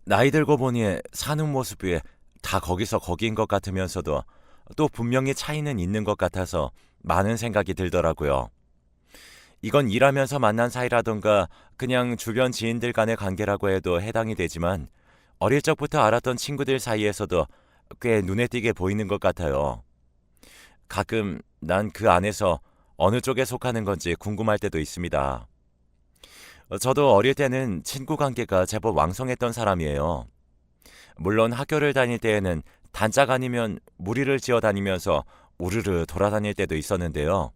나이 들고 보니 사는 모습이 다 거기서 거기인 것 같으면서도 또 분명히 차이는 있는 것 같아서 많은 생각이 들더라고요. 이건 일하면서 만난 사이라던가 그냥 주변 지인들 간의 관계라고 해도 해당이 되지만 어릴 적부터 알았던 친구들 사이에서도 꽤 눈에 띄게 보이는 것 같아요. 가끔 난 그 안에서 어느 쪽에 속하는 건지 궁금할 때도 있습니다. 저도 어릴 때는 친구 관계가 제법 왕성했던 사람이에요. 물론 학교를 다닐 때에는 단짝 아니면 무리를 지어 다니면서 우르르 돌아다닐 때도 있었는데요.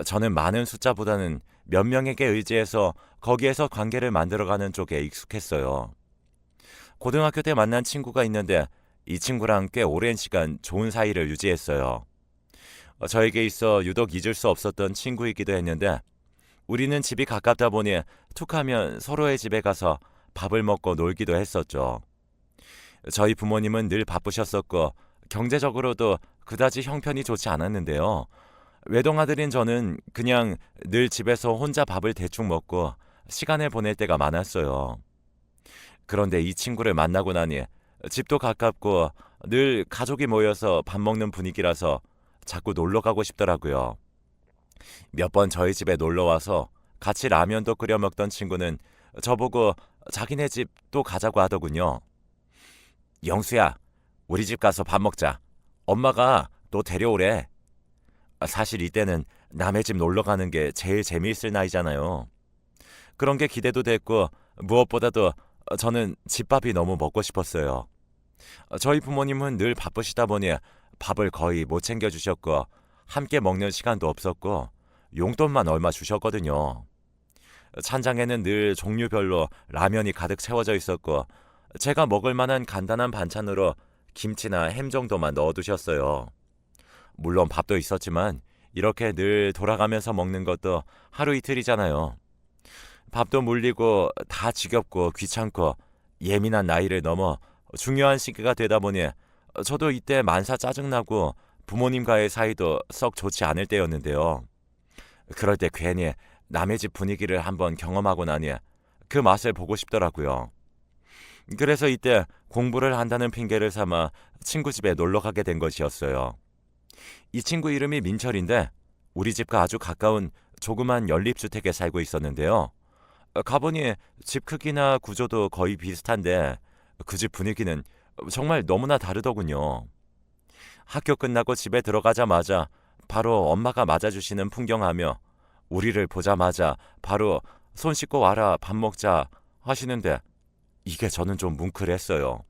저는 많은 숫자보다는 몇 명에게 의지해서 거기에서 관계를 만들어가는 쪽에 익숙했어요. 고등학교 때 만난 친구가 있는데 이 친구랑 꽤 오랜 시간 좋은 사이를 유지했어요. 저에게 있어 유독 잊을 수 없었던 친구이기도 했는데 우리는 집이 가깝다 보니 툭하면 서로의 집에 가서 밥을 먹고 놀기도 했었죠. 저희 부모님은 늘 바쁘셨었고 경제적으로도 그다지 형편이 좋지 않았는데요. 외동아들인 저는 그냥 늘 집에서 혼자 밥을 대충 먹고 시간을 보낼 때가 많았어요. 그런데 이 친구를 만나고 나니 집도 가깝고 늘 가족이 모여서 밥 먹는 분위기라서 자꾸 놀러 가고 싶더라고요. 몇 번 저희 집에 놀러 와서 같이 라면도 끓여 먹던 친구는 저보고 자기네 집 또 가자고 하더군요. 영수야, 우리 집 가서 밥 먹자. 엄마가 또 데려오래. 사실 이때는 남의 집 놀러 가는 게 제일 재미있을 나이잖아요. 그런 게 기대도 됐고 무엇보다도 저는 집밥이 너무 먹고 싶었어요. 저희 부모님은 늘 바쁘시다 보니 밥을 거의 못 챙겨주셨고 함께 먹는 시간도 없었고 용돈만 얼마 주셨거든요. 찬장에는 늘 종류별로 라면이 가득 채워져 있었고 제가 먹을 만한 간단한 반찬으로 김치나 햄 정도만 넣어두셨어요. 물론 밥도 있었지만 이렇게 늘 돌아가면서 먹는 것도 하루 이틀이잖아요. 밥도 물리고 다 지겹고 귀찮고 예민한 나이를 넘어 중요한 시기가 되다 보니 저도 이때 만사 짜증나고 부모님과의 사이도 썩 좋지 않을 때였는데요. 그럴 때 괜히 남의 집 분위기를 한번 경험하고 나니 그 맛을 보고 싶더라고요. 그래서 이때 공부를 한다는 핑계를 삼아 친구 집에 놀러 가게 된 것이었어요. 이 친구 이름이 민철인데 우리 집과 아주 가까운 조그만 연립주택에 살고 있었는데요. 가보니 집 크기나 구조도 거의 비슷한데 그 집 분위기는 정말 너무나 다르더군요. 학교 끝나고 집에 들어가자마자 바로 엄마가 맞아주시는 풍경하며 우리를 보자마자 바로 손 씻고 와라 밥 먹자 하시는데 이게 저는 좀 뭉클했어요.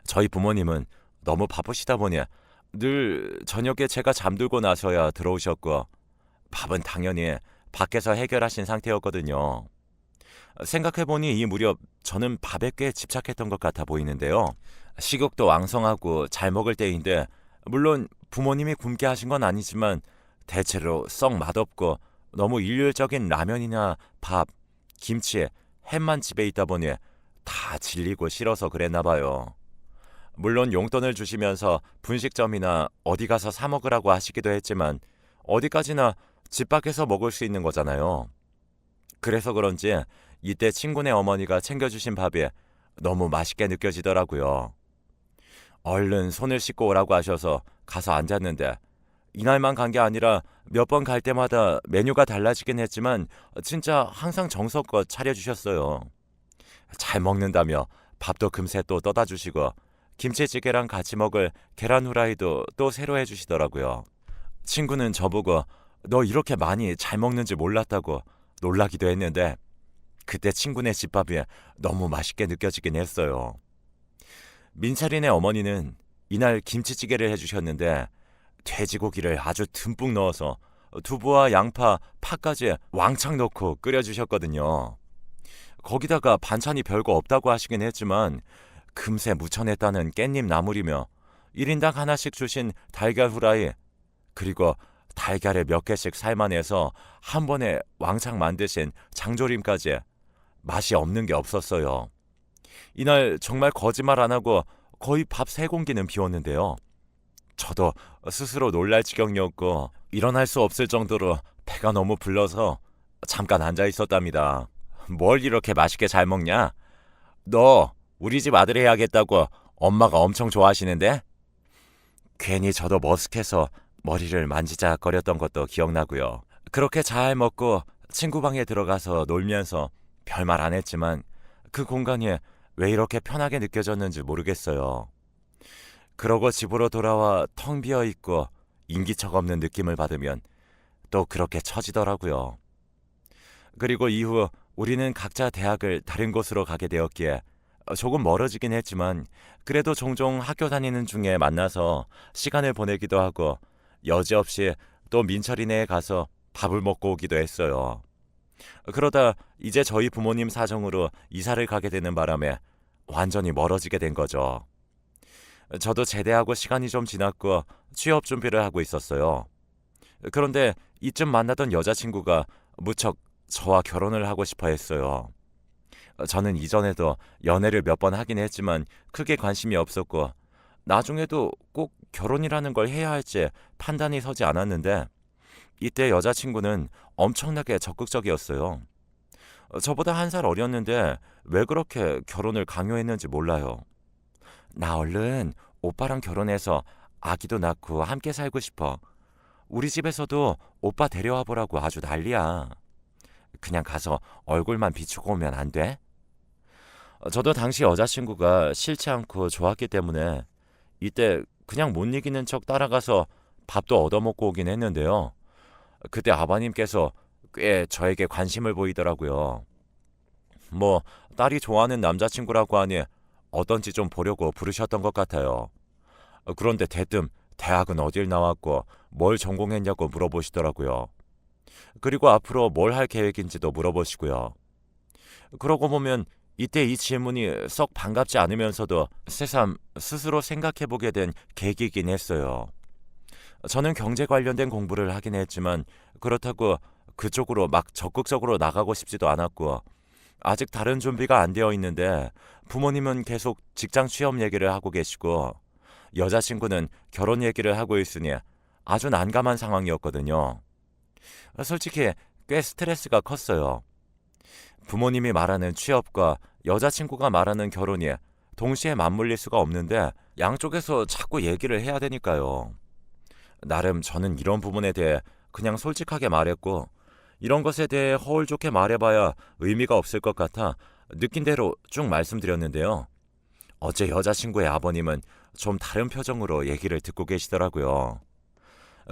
저희 부모님은 너무 바쁘시다 보니 늘 저녁에 제가 잠들고 나서야 들어오셨고 밥은 당연히 밖에서 해결하신 상태였거든요. 생각해보니 이 무렵 저는 밥에 꽤 집착했던 것 같아 보이는데요. 식욕도 왕성하고 잘 먹을 때인데 물론 부모님이 굶게 하신 건 아니지만 대체로 썩 맛없고 너무 일률적인 라면이나 밥, 김치, 햄만 집에 있다 보니 다 질리고 싫어서 그랬나 봐요. 물론 용돈을 주시면서 분식점이나 어디 가서 사 먹으라고 하시기도 했지만 어디까지나 집 밖에서 먹을 수 있는 거잖아요. 그래서 그런지 이때 친구네 어머니가 챙겨주신 밥이 너무 맛있게 느껴지더라고요. 얼른 손을 씻고 오라고 하셔서 가서 앉았는데 이날만 간 게 아니라 몇 번 갈 때마다 메뉴가 달라지긴 했지만 진짜 항상 정성껏 차려주셨어요. 잘 먹는다며 밥도 금세 또 떠다 주시고 김치찌개랑 같이 먹을 계란 후라이도 또 새로 해주시더라고요. 친구는 저보고 너 이렇게 많이 잘 먹는지 몰랐다고 놀라기도 했는데 그때 친구네 집밥이 너무 맛있게 느껴지긴 했어요. 민철이네 어머니는 이날 김치찌개를 해주셨는데 돼지고기를 아주 듬뿍 넣어서 두부와 양파, 파까지 왕창 넣고 끓여주셨거든요. 거기다가 반찬이 별거 없다고 하시긴 했지만 금세 무쳐냈다는 깻잎 나물이며 1인당 하나씩 주신 달걀 후라이 그리고 달걀을 몇 개씩 삶아내서 한 번에 왕창 만드신 장조림까지 맛이 없는 게 없었어요. 이날 정말 거짓말 안 하고 거의 밥 3공기는 비웠는데요. 저도 스스로 놀랄 지경이었고 일어날 수 없을 정도로 배가 너무 불러서 잠깐 앉아 있었답니다. 뭘 이렇게 맛있게 잘 먹냐? 너 우리 집 아들 해야겠다고 엄마가 엄청 좋아하시는데? 괜히 저도 머쓱해서 머리를 만지작거렸던 것도 기억나고요. 그렇게 잘 먹고 친구 방에 들어가서 놀면서 별말 안 했지만 그 공간이 왜 이렇게 편하게 느껴졌는지 모르겠어요. 그러고 집으로 돌아와 텅 비어 있고 인기척 없는 느낌을 받으면 또 그렇게 처지더라고요. 그리고 이후 우리는 각자 대학을 다른 곳으로 가게 되었기에 조금 멀어지긴 했지만 그래도 종종 학교 다니는 중에 만나서 시간을 보내기도 하고 여지없이 또 민철이네에 가서 밥을 먹고 오기도 했어요. 그러다 이제 저희 부모님 사정으로 이사를 가게 되는 바람에 완전히 멀어지게 된 거죠. 저도 제대하고 시간이 좀 지났고 취업 준비를 하고 있었어요. 그런데 이쯤 만나던 여자친구가 무척 저와 결혼을 하고 싶어 했어요. 저는 이전에도 연애를 몇 번 하긴 했지만 크게 관심이 없었고 나중에도 꼭 결혼이라는 걸 해야 할지 판단이 서지 않았는데 이때 여자친구는 엄청나게 적극적이었어요. 저보다 한 살 어렸는데 왜 그렇게 결혼을 강요했는지 몰라요. 나 얼른 오빠랑 결혼해서 아기도 낳고 함께 살고 싶어. 우리 집에서도 오빠 데려와 보라고 아주 난리야. 그냥 가서 얼굴만 비추고 오면 안 돼? 저도 당시 여자친구가 싫지 않고 좋았기 때문에 이때 그냥 못 이기는 척 따라가서 밥도 얻어먹고 오긴 했는데요. 그때 아버님께서 꽤 저에게 관심을 보이더라고요. 뭐 딸이 좋아하는 남자친구라고 하니 어떤지 좀 보려고 부르셨던 것 같아요. 그런데 대뜸 대학은 어딜 나왔고 뭘 전공했냐고 물어보시더라고요. 그리고 앞으로 뭘 할 계획인지도 물어보시고요. 그러고 보면 이때 이 질문이 썩 반갑지 않으면서도 새삼 스스로 생각해보게 된 계기이긴 했어요. 저는 경제 관련된 공부를 하긴 했지만 그렇다고 그쪽으로 막 적극적으로 나가고 싶지도 않았고 아직 다른 준비가 안 되어 있는데 부모님은 계속 직장 취업 얘기를 하고 계시고 여자친구는 결혼 얘기를 하고 있으니 아주 난감한 상황이었거든요. 솔직히 꽤 스트레스가 컸어요. 부모님이 말하는 취업과 여자친구가 말하는 결혼이 동시에 맞물릴 수가 없는데 양쪽에서 자꾸 얘기를 해야 되니까요. 나름 저는 이런 부분에 대해 그냥 솔직하게 말했고 이런 것에 대해 허울 좋게 말해봐야 의미가 없을 것 같아 느낀 대로 쭉 말씀드렸는데요. 어제 여자친구의 아버님은 좀 다른 표정으로 얘기를 듣고 계시더라고요.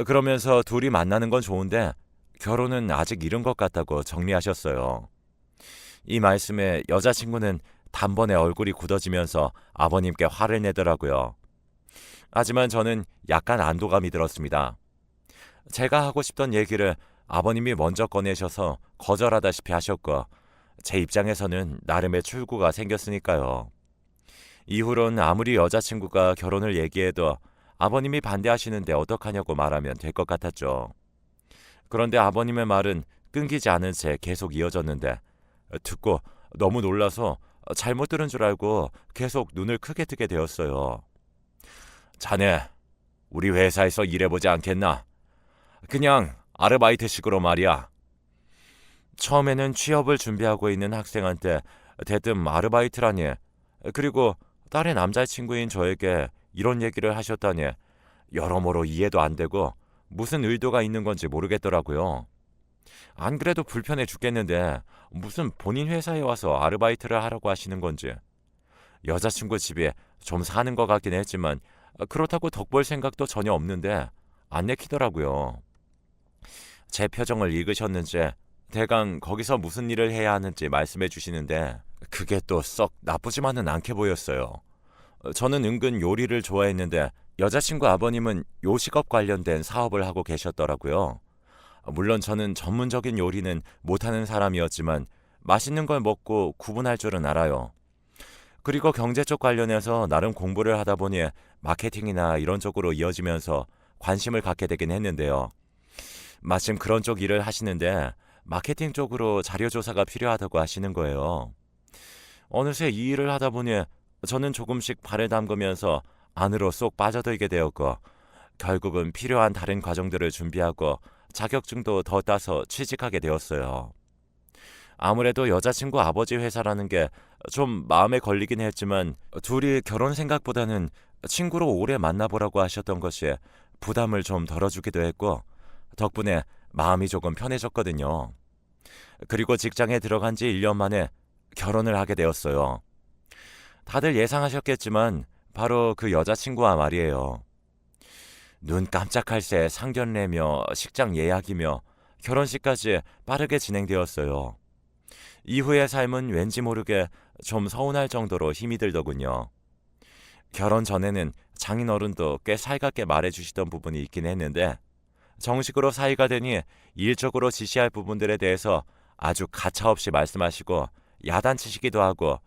그러면서 둘이 만나는 건 좋은데 결혼은 아직 이른 것 같다고 정리하셨어요. 이 말씀에 여자친구는 단번에 얼굴이 굳어지면서 아버님께 화를 내더라고요. 하지만 저는 약간 안도감이 들었습니다. 제가 하고 싶던 얘기를 아버님이 먼저 꺼내셔서 거절하다시피 하셨고 제 입장에서는 나름의 출구가 생겼으니까요. 이후론 아무리 여자친구가 결혼을 얘기해도 아버님이 반대하시는데 어떡하냐고 말하면 될 것 같았죠. 그런데 아버님의 말은 끊기지 않은 채 계속 이어졌는데 듣고 너무 놀라서 잘못 들은 줄 알고 계속 눈을 크게 뜨게 되었어요. 자네, 우리 회사에서 일해보지 않겠나? 그냥 아르바이트식으로 말이야. 처음에는 취업을 준비하고 있는 학생한테 대뜸 아르바이트라니. 그리고 딸의 남자친구인 저에게 이런 얘기를 하셨다니 여러모로 이해도 안 되고 무슨 의도가 있는 건지 모르겠더라고요. 안 그래도 불편해 죽겠는데 무슨 본인 회사에 와서 아르바이트를 하라고 하시는 건지. 여자친구 집에 좀 사는 것 같긴 했지만 그렇다고 덕볼 생각도 전혀 없는데 안 내키더라고요. 제 표정을 읽으셨는지 대강 거기서 무슨 일을 해야 하는지 말씀해 주시는데 그게 또 썩 나쁘지만은 않게 보였어요. 저는 은근 요리를 좋아했는데 여자친구 아버님은 요식업 관련된 사업을 하고 계셨더라고요. 물론 저는 전문적인 요리는 못하는 사람이었지만 맛있는 걸 먹고 구분할 줄은 알아요. 그리고 경제 쪽 관련해서 나름 공부를 하다 보니 마케팅이나 이런 쪽으로 이어지면서 관심을 갖게 되긴 했는데요. 마침 그런 쪽 일을 하시는데 마케팅 쪽으로 자료조사가 필요하다고 하시는 거예요. 어느새 이 일을 하다 보니 저는 조금씩 발을 담그면서 안으로 쏙 빠져들게 되었고 결국은 필요한 다른 과정들을 준비하고 자격증도 더 따서 취직하게 되었어요. 아무래도 여자친구 아버지 회사라는 게 좀 마음에 걸리긴 했지만 둘이 결혼 생각보다는 친구로 오래 만나보라고 하셨던 것이 부담을 좀 덜어주기도 했고 덕분에 마음이 조금 편해졌거든요. 그리고 직장에 들어간 지 1년 만에 결혼을 하게 되었어요. 다들 예상하셨겠지만 바로 그 여자친구와 말이에요. 눈 깜짝할 새 상견례며 식장 예약이며 결혼식까지 빠르게 진행되었어요. 이후의 삶은 왠지 모르게 좀 서운할 정도로 힘이 들더군요. 결혼 전에는 장인어른도 꽤 살갑게 말해주시던 부분이 있긴 했는데 정식으로 사이가 되니 일적으로 지시할 부분들에 대해서 아주 가차없이 말씀하시고 야단치시기도 하고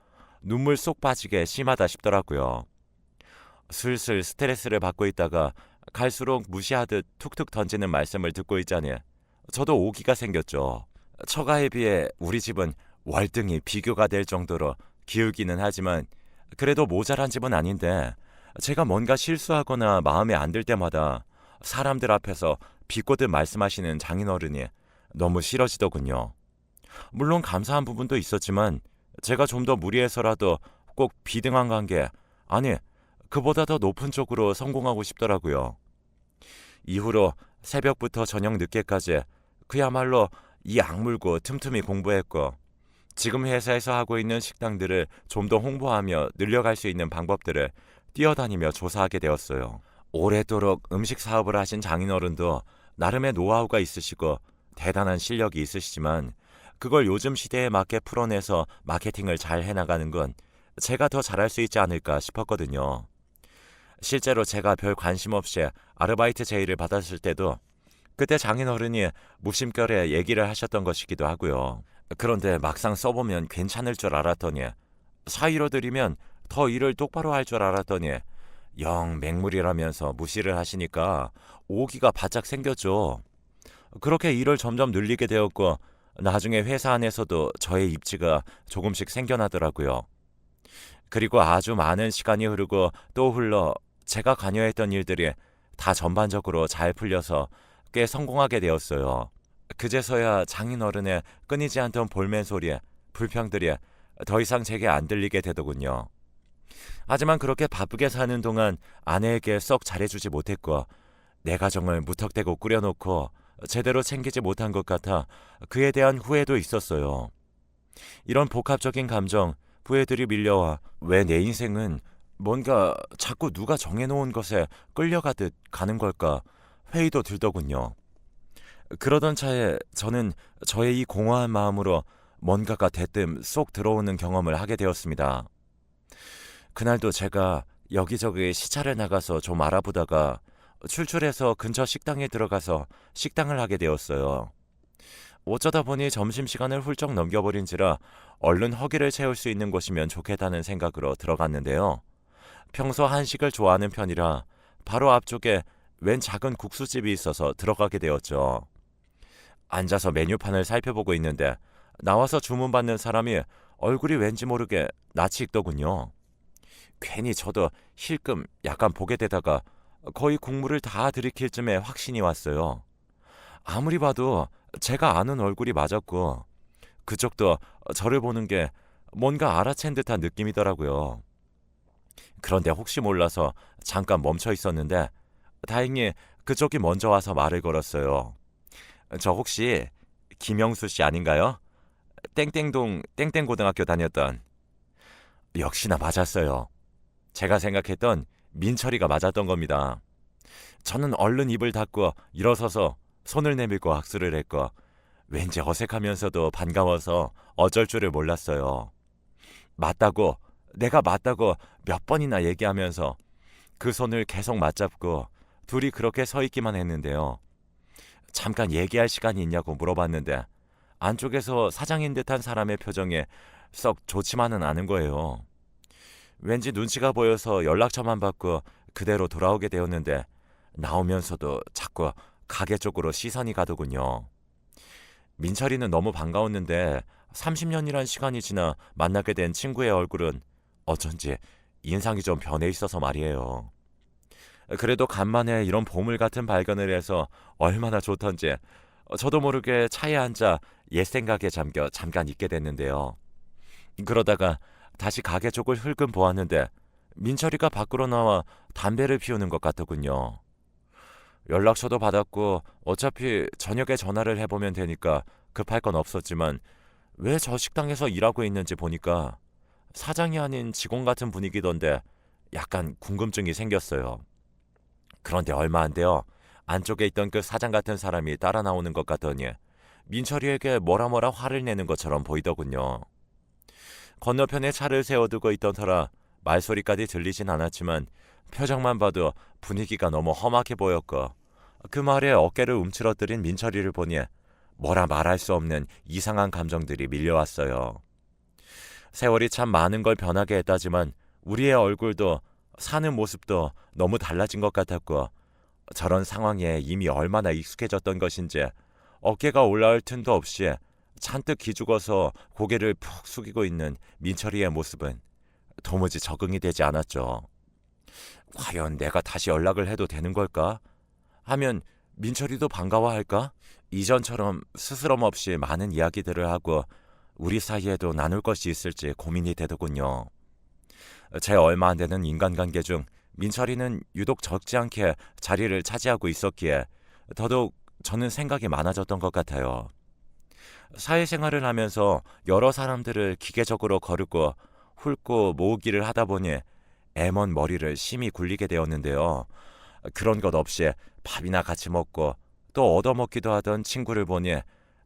눈물 쏙 빠지게 심하다 싶더라고요. 슬슬 스트레스를 받고 있다가 갈수록 무시하듯 툭툭 던지는 말씀을 듣고 있자니 저도 오기가 생겼죠. 처가에 비해 우리 집은 월등히 비교가 될 정도로 기울기는 하지만 그래도 모자란 집은 아닌데 제가 뭔가 실수하거나 마음에 안 들 때마다 사람들 앞에서 비꼬듯 말씀하시는 장인어른이 너무 싫어지더군요. 물론 감사한 부분도 있었지만 제가 좀 더 무리해서라도 꼭 비등한 관계, 아니 그보다 더 높은 쪽으로 성공하고 싶더라고요. 이후로 새벽부터 저녁 늦게까지 그야말로 이 악물고 틈틈이 공부했고 지금 회사에서 하고 있는 식당들을 좀 더 홍보하며 늘려갈 수 있는 방법들을 뛰어다니며 조사하게 되었어요. 오래도록 음식 사업을 하신 장인어른도 나름의 노하우가 있으시고 대단한 실력이 있으시지만 그걸 요즘 시대에 맞게 풀어내서 마케팅을 잘 해나가는 건 제가 더 잘할 수 있지 않을까 싶었거든요. 실제로 제가 별 관심 없이 아르바이트 제의를 받았을 때도 그때 장인어른이 무심결에 얘기를 하셨던 것이기도 하고요. 그런데 막상 써보면 괜찮을 줄 알았더니 사위로 들이면 더 일을 똑바로 할 줄 알았더니 영 맹물이라면서 무시를 하시니까 오기가 바짝 생겼죠. 그렇게 일을 점점 늘리게 되었고 나중에 회사 안에서도 저의 입지가 조금씩 생겨나더라고요. 그리고 아주 많은 시간이 흐르고 또 흘러 제가 관여했던 일들이 다 전반적으로 잘 풀려서 꽤 성공하게 되었어요. 그제서야 장인어른의 끊이지 않던 볼멘 소리에 불평들이 더 이상 제게 안 들리게 되더군요. 하지만 그렇게 바쁘게 사는 동안 아내에게 썩 잘해주지 못했고 내 가정을 무턱대고 꾸려놓고 제대로 챙기지 못한 것 같아 그에 대한 후회도 있었어요. 이런 복합적인 감정, 후회들이 밀려와 왜 내 인생은 뭔가 자꾸 누가 정해놓은 것에 끌려가듯 가는 걸까 회의도 들더군요. 그러던 차에 저는 저의 이 공허한 마음으로 뭔가가 대뜸 쏙 들어오는 경험을 하게 되었습니다. 그날도 제가 여기저기 시차를 나가서 좀 알아보다가 출출해서 근처 식당에 들어가서 식당을 하게 되었어요. 어쩌다 보니 점심시간을 훌쩍 넘겨버린지라 얼른 허기를 채울 수 있는 곳이면 좋겠다는 생각으로 들어갔는데요. 평소 한식을 좋아하는 편이라 바로 앞쪽에 웬 작은 국수집이 있어서 들어가게 되었죠. 앉아서 메뉴판을 살펴보고 있는데 나와서 주문받는 사람이 얼굴이 왠지 모르게 낯이 익더군요. 괜히 저도 힐끔 약간 보게 되다가 거의 국물을 다 들이킬 쯤에 확신이 왔어요. 아무리 봐도 제가 아는 얼굴이 맞았고 그쪽도 저를 보는 게 뭔가 알아챈 듯한 느낌이더라고요. 그런데 혹시 몰라서 잠깐 멈춰 있었는데 다행히 그쪽이 먼저 와서 말을 걸었어요. 저 혹시 김영수 씨 아닌가요? 땡땡동 땡땡고등학교 다녔던. 역시나 맞았어요. 제가 생각했던 민철이가 맞았던 겁니다. 저는 얼른 입을 닫고 일어서서 손을 내밀고 악수를 했고 왠지 어색하면서도 반가워서 어쩔 줄을 몰랐어요. 맞다고, 내가 맞다고 몇 번이나 얘기하면서 그 손을 계속 맞잡고 둘이 그렇게 서 있기만 했는데요. 잠깐 얘기할 시간이 있냐고 물어봤는데 안쪽에서 사장인 듯한 사람의 표정에 썩 좋지만은 않은 거예요. 왠지 눈치가 보여서 연락처만 받고 그대로 돌아오게 되었는데 나오면서도 자꾸 가게 쪽으로 시선이 가더군요. 민철이는 너무 반가웠는데 30년이란 시간이 지나 만나게 된 친구의 얼굴은 어쩐지 인상이 좀 변해 있어서 말이에요. 그래도 간만에 이런 보물 같은 발견을 해서 얼마나 좋던지 저도 모르게 차에 앉아 옛 생각에 잠겨 잠깐 있게 됐는데요. 그러다가 다시 가게 쪽을 흘금 보았는데 민철이가 밖으로 나와 담배를 피우는 것 같더군요. 연락처도 받았고 어차피 저녁에 전화를 해보면 되니까 급할 건 없었지만 왜 저 식당에서 일하고 있는지 보니까 사장이 아닌 직원 같은 분위기던데 약간 궁금증이 생겼어요. 그런데 얼마 안 돼요. 안쪽에 있던 그 사장 같은 사람이 따라 나오는 것 같더니 민철이에게 뭐라 화를 내는 것처럼 보이더군요. 건너편에 차를 세워두고 있던 터라 말소리까지 들리진 않았지만 표정만 봐도 분위기가 너무 험악해 보였고 그 말에 어깨를 움츠러뜨린 민철이를 보니 뭐라 말할 수 없는 이상한 감정들이 밀려왔어요. 세월이 참 많은 걸 변하게 했다지만 우리의 얼굴도 사는 모습도 너무 달라진 것 같았고 저런 상황에 이미 얼마나 익숙해졌던 것인지 어깨가 올라올 틈도 없이 잔뜩 기죽어서 고개를 푹 숙이고 있는 민철이의 모습은 도무지 적응이 되지 않았죠. 과연 내가 다시 연락을 해도 되는 걸까? 하면 민철이도 반가워할까? 이전처럼 스스럼 없이 많은 이야기들을 하고 우리 사이에도 나눌 것이 있을지 고민이 되더군요. 제 얼마 안 되는 인간관계 중 민철이는 유독 적지 않게 자리를 차지하고 있었기에 더더욱 저는 생각이 많아졌던 것 같아요. 사회생활을 하면서 여러 사람들을 기계적으로 거르고 훑고 모으기를 하다 보니 애먼 머리를 심히 굴리게 되었는데요. 그런 것 없이 밥이나 같이 먹고 또 얻어먹기도 하던 친구를 보니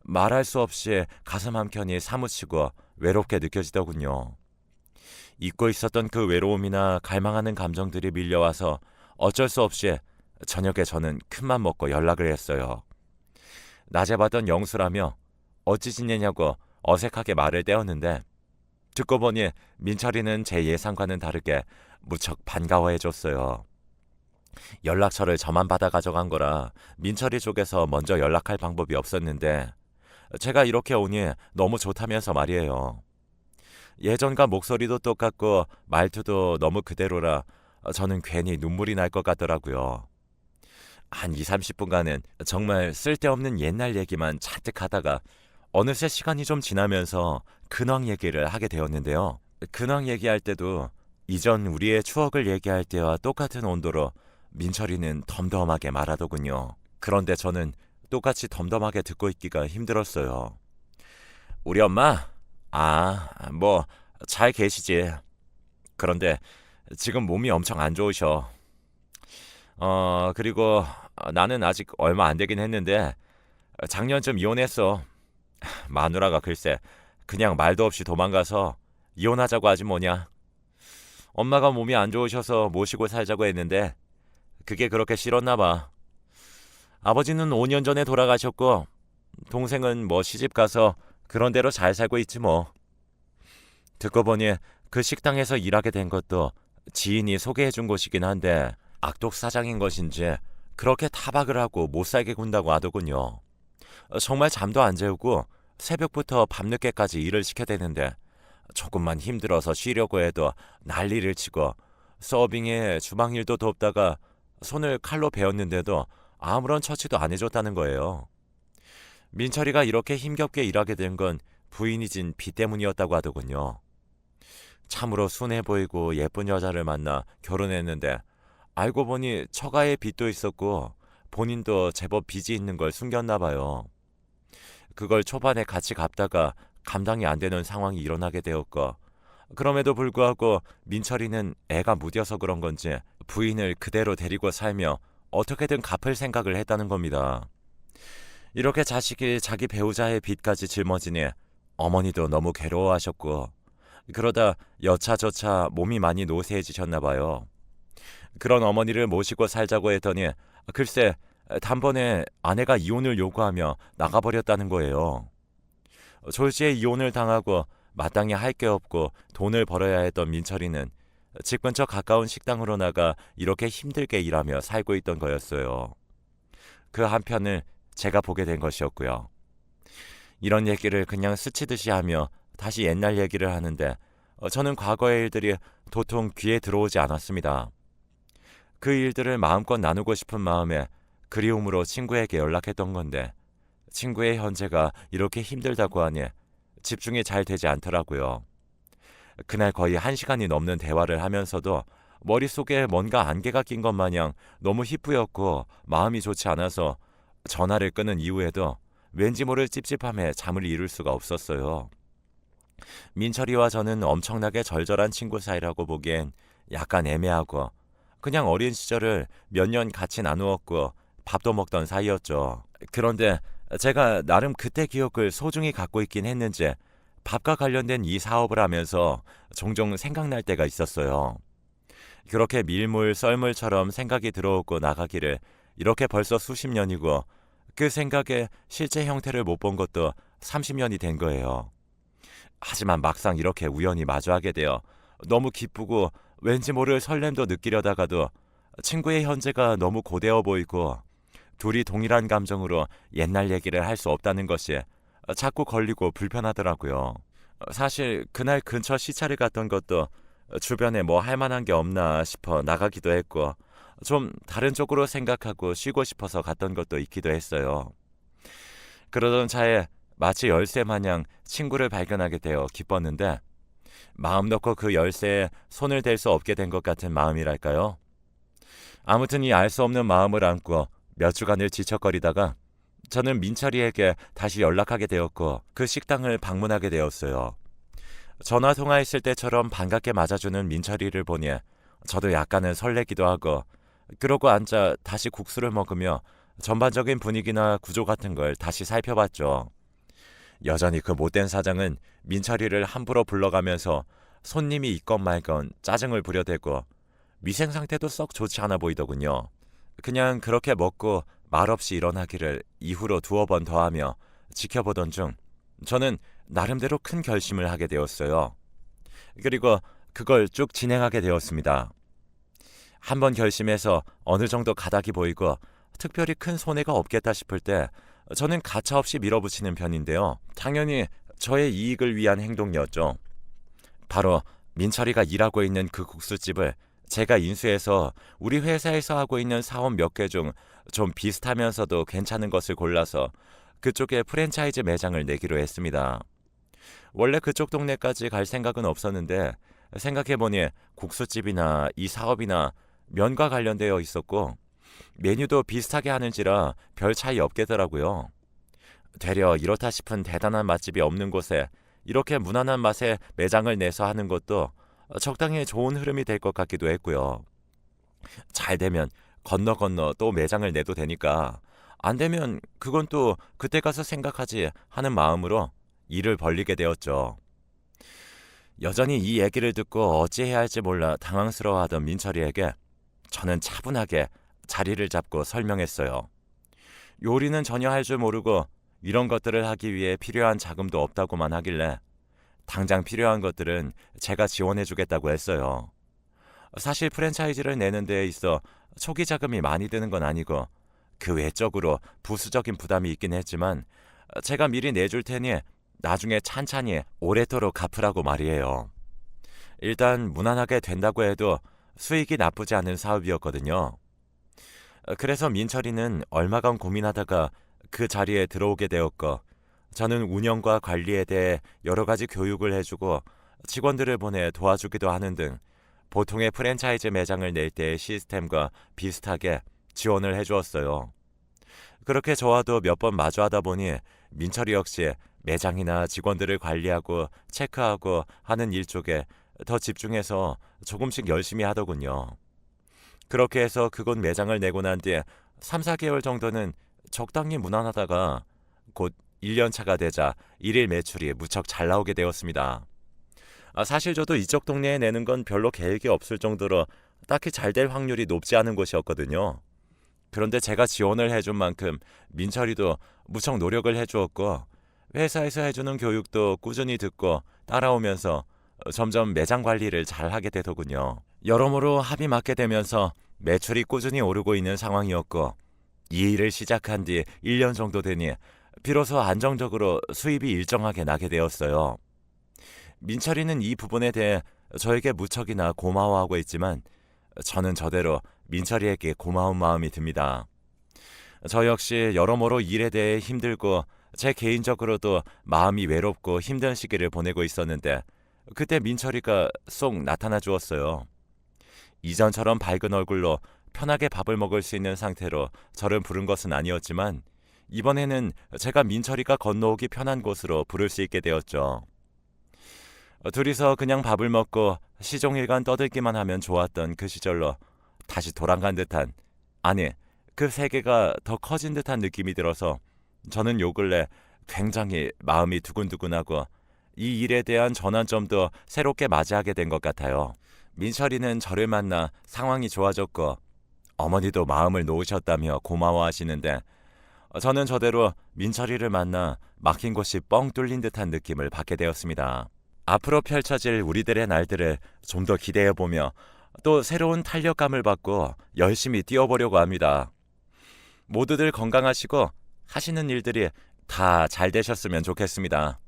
말할 수 없이 가슴 한켠이 사무치고 외롭게 느껴지더군요. 잊고 있었던 그 외로움이나 갈망하는 감정들이 밀려와서 어쩔 수 없이 저녁에 저는 큰맘 먹고 연락을 했어요. 낮에 봤던 영수라며 어찌 지내냐고 어색하게 말을 떼었는데 듣고 보니 민철이는 제 예상과는 다르게 무척 반가워해줬어요. 연락처를 저만 받아 가져간 거라 민철이 쪽에서 먼저 연락할 방법이 없었는데 제가 이렇게 오니 너무 좋다면서 말이에요. 예전과 목소리도 똑같고 말투도 너무 그대로라 저는 괜히 눈물이 날 것 같더라고요. 한 2, 30분간은 정말 쓸데없는 옛날 얘기만 잔뜩 하다가 어느새 시간이 좀 지나면서 근황 얘기를 하게 되었는데요. 근황 얘기할 때도 이전 우리의 추억을 얘기할 때와 똑같은 온도로 민철이는 덤덤하게 말하더군요. 그런데 저는 똑같이 덤덤하게 듣고 있기가 힘들었어요. 우리 엄마? 뭐 잘 계시지. 그런데 지금 몸이 엄청 안 좋으셔. 그리고 나는 아직 얼마 안 되긴 했는데 작년쯤 이혼했어. 마누라가 글쎄 그냥 말도 없이 도망가서 이혼하자고 하지 뭐냐. 엄마가 몸이 안 좋으셔서 모시고 살자고 했는데 그게 그렇게 싫었나 봐. 아버지는 5년 전에 돌아가셨고 동생은 뭐 시집 가서 그런 대로 잘 살고 있지 뭐. 듣고 보니 그 식당에서 일하게 된 것도 지인이 소개해준 곳이긴 한데 악독 사장인 것인지 그렇게 타박을 하고 못 살게 군다고 하더군요. 정말 잠도 안 재우고 새벽부터 밤늦게까지 일을 시켜대는데 조금만 힘들어서 쉬려고 해도 난리를 치고 서빙에 주방 일도 돕다가 손을 칼로 베었는데도 아무런 처치도 안 해줬다는 거예요. 민철이가 이렇게 힘겹게 일하게 된 건 부인이 진 비 때문이었다고 하더군요. 참으로 순해 보이고 예쁜 여자를 만나 결혼했는데 알고 보니 처가에 빚도 있었고 본인도 제법 빚이 있는 걸 숨겼나 봐요. 그걸 초반에 같이 갚다가 감당이 안 되는 상황이 일어나게 되었고 그럼에도 불구하고 민철이는 애가 무뎌서 그런 건지 부인을 그대로 데리고 살며 어떻게든 갚을 생각을 했다는 겁니다. 이렇게 자식이 자기 배우자의 빚까지 짊어지니 어머니도 너무 괴로워하셨고 그러다 여차저차 몸이 많이 노쇠해지셨나 봐요. 그런 어머니를 모시고 살자고 했더니 글쎄 단번에 아내가 이혼을 요구하며 나가버렸다는 거예요. 졸지에 이혼을 당하고 마땅히 할 게 없고 돈을 벌어야 했던 민철이는 집 근처 가까운 식당으로 나가 이렇게 힘들게 일하며 살고 있던 거였어요. 그 한편을 제가 보게 된 것이었고요. 이런 얘기를 그냥 스치듯이 하며 다시 옛날 얘기를 하는데 저는 과거의 일들이 도통 귀에 들어오지 않았습니다. 그 일들을 마음껏 나누고 싶은 마음에 그리움으로 친구에게 연락했던 건데 친구의 현재가 이렇게 힘들다고 하니 집중이 잘 되지 않더라고요. 그날 거의 1시간이 넘는 대화를 하면서도 머릿속에 뭔가 안개가 낀 것 마냥 너무 희뿌였고 마음이 좋지 않아서 전화를 끊은 이후에도 왠지 모를 찝찝함에 잠을 이룰 수가 없었어요. 민철이와 저는 엄청나게 절절한 친구 사이라고 보기엔 약간 애매하고 그냥 어린 시절을 몇 년 같이 나누었고 밥도 먹던 사이였죠. 그런데 제가 나름 그때 기억을 소중히 갖고 있긴 했는지 밥과 관련된 이 사업을 하면서 종종 생각날 때가 있었어요. 그렇게 밀물 썰물처럼 생각이 들어오고 나가기를 이렇게 벌써 수십 년이고 그 생각의 실제 형태를 못 본 것도 30년이 된 거예요. 하지만 막상 이렇게 우연히 마주하게 되어 너무 기쁘고 왠지 모를 설렘도 느끼려다가도 친구의 현재가 너무 고되어 보이고 둘이 동일한 감정으로 옛날 얘기를 할 수 없다는 것이 자꾸 걸리고 불편하더라고요. 사실 그날 근처 시차를 갔던 것도 주변에 뭐 할 만한 게 없나 싶어 나가기도 했고 좀 다른 쪽으로 생각하고 쉬고 싶어서 갔던 것도 있기도 했어요. 그러던 차에 마치 열쇠 마냥 친구를 발견하게 되어 기뻤는데 마음 놓고 그 열쇠에 손을 댈 수 없게 된 것 같은 마음이랄까요? 아무튼 이 알 수 없는 마음을 안고 몇 주간을 지척거리다가 저는 민철이에게 다시 연락하게 되었고 그 식당을 방문하게 되었어요. 전화 통화했을 때처럼 반갑게 맞아주는 민철이를 보니 저도 약간은 설레기도 하고 그러고 앉아 다시 국수를 먹으며 전반적인 분위기나 구조 같은 걸 다시 살펴봤죠. 여전히 그 못된 사장은 민철이를 함부로 불러가면서 손님이 있건 말건 짜증을 부려대고 위생 상태도 썩 좋지 않아 보이더군요. 그냥 그렇게 먹고 말없이 일어나기를 이후로 2번 더 하며 지켜보던 중 저는 나름대로 큰 결심을 하게 되었어요. 그리고 그걸 쭉 진행하게 되었습니다. 한번 결심해서 어느 정도 가닥이 보이고 특별히 큰 손해가 없겠다 싶을 때 저는 가차없이 밀어붙이는 편인데요. 당연히 저의 이익을 위한 행동이었죠. 바로 민철이가 일하고 있는 그 국수집을 제가 인수해서 우리 회사에서 하고 있는 사업 몇 개 중 좀 비슷하면서도 괜찮은 것을 골라서 그쪽에 프랜차이즈 매장을 내기로 했습니다. 원래 그쪽 동네까지 갈 생각은 없었는데 생각해보니 국수집이나 이 사업이나 면과 관련되어 있었고 메뉴도 비슷하게 하는지라 별 차이 없겠더라고요. 되려 이렇다 싶은 대단한 맛집이 없는 곳에 이렇게 무난한 맛의 매장을 내서 하는 것도 적당히 좋은 흐름이 될 것 같기도 했고요. 잘 되면 건너 또 매장을 내도 되니까 안 되면 그건 또 그때 가서 생각하지 하는 마음으로 일을 벌리게 되었죠. 여전히 이 얘기를 듣고 어찌해야 할지 몰라 당황스러워하던 민철이에게 저는 차분하게 자리를 잡고 설명했어요. 요리는 전혀 할 줄 모르고 이런 것들을 하기 위해 필요한 자금도 없다고만 하길래 당장 필요한 것들은 제가 지원해 주겠다고 했어요. 사실 프랜차이즈를 내는 데에 있어 초기 자금이 많이 드는 건 아니고 그 외적으로 부수적인 부담이 있긴 했지만 제가 미리 내줄 테니 나중에 찬찬히 오래도록 갚으라고 말이에요. 일단 무난하게 된다고 해도 수익이 나쁘지 않은 사업이었거든요. 그래서 민철이는 얼마간 고민하다가 그 자리에 들어오게 되었고 저는 운영과 관리에 대해 여러 가지 교육을 해주고 직원들을 보내 도와주기도 하는 등 보통의 프랜차이즈 매장을 낼 때의 시스템과 비슷하게 지원을 해주었어요. 그렇게 저와도 몇 번 마주하다 보니 민철이 역시 매장이나 직원들을 관리하고 체크하고 하는 일 쪽에 더 집중해서 조금씩 열심히 하더군요. 그렇게 해서 그곳 매장을 내고 난 뒤 3, 4개월 정도는 적당히 무난하다가 곧 1년 차가 되자 일일 매출이 무척 잘 나오게 되었습니다. 사실 저도 이쪽 동네에 내는 건 별로 계획이 없을 정도로 딱히 잘 될 확률이 높지 않은 곳이었거든요. 그런데 제가 지원을 해준 만큼 민철이도 무척 노력을 해주었고 회사에서 해주는 교육도 꾸준히 듣고 따라오면서 점점 매장 관리를 잘 하게 되더군요. 여러모로 합이 맞게 되면서 매출이 꾸준히 오르고 있는 상황이었고 이 일을 시작한 뒤 1년 정도 되니 비로소 안정적으로 수입이 일정하게 나게 되었어요. 민철이는 이 부분에 대해 저에게 무척이나 고마워하고 있지만 저는 저대로 민철이에게 고마운 마음이 듭니다. 저 역시 여러모로 일에 대해 힘들고 제 개인적으로도 마음이 외롭고 힘든 시기를 보내고 있었는데 그때 민철이가 쏙 나타나 주었어요. 이전처럼 밝은 얼굴로 편하게 밥을 먹을 수 있는 상태로 저를 부른 것은 아니었지만 이번에는 제가 민철이가 건너오기 편한 곳으로 부를 수 있게 되었죠. 둘이서 그냥 밥을 먹고 시종일관 떠들기만 하면 좋았던 그 시절로 다시 돌아간 듯한, 아니, 그 세계가 더 커진 듯한 느낌이 들어서 저는 요 근래 굉장히 마음이 두근두근하고 이 일에 대한 전환점도 새롭게 맞이하게 된 것 같아요. 민철이는 저를 만나 상황이 좋아졌고 어머니도 마음을 놓으셨다며 고마워하시는데 저는 저대로 민철이를 만나 막힌 곳이 뻥 뚫린 듯한 느낌을 받게 되었습니다. 앞으로 펼쳐질 우리들의 날들을 좀 더 기대해보며 또 새로운 탄력감을 받고 열심히 뛰어보려고 합니다. 모두들 건강하시고 하시는 일들이 다 잘 되셨으면 좋겠습니다.